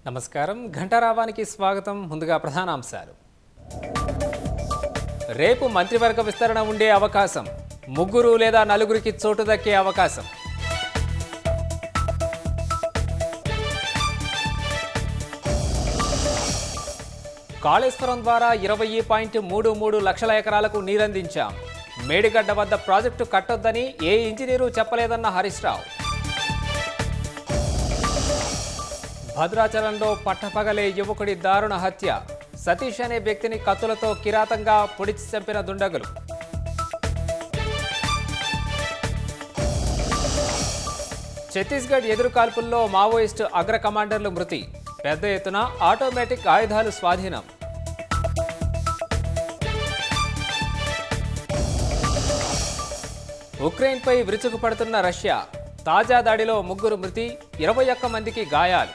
నమస్కారం ఘంటారావానికి స్వాగతం. ముందుగా ప్రధానాంశాలు. రేపు మంత్రివర్గ విస్తరణ ఉండే అవకాశం. 3 లేదా 4కి చోటు దక్కే అవకాశం. కాళేశ్వరం ద్వారా 20.33 లక్షల ఎకరాలకు నీరందించాం. మేడిగడ్డ వద్ద ప్రాజెక్టు కట్టొద్దని ఏ ఇంజనీరు చెప్పలేదన్న హరీష్ రావు. భద్రాచలంలో పట్టపగలే యువకుడి దారుణ హత్య. సతీష్ అనే వ్యక్తిని కత్తులతో కిరాతంగా పొడిచి చంపిన దుండగులు. ఛత్తీస్గఢ్ ఎదురుకాల్పుల్లో మావోయిస్టు అగ్ర కమాండర్లు మృతి. పెద్ద ఎత్తున ఆటోమేటిక్ ఆయుధాలు స్వాధీనం. ఉక్రెయిన్పై విరుచుకుపడుతున్న రష్యా. తాజా దాడిలో 3 మృతి, 21 మందికి గాయాలు.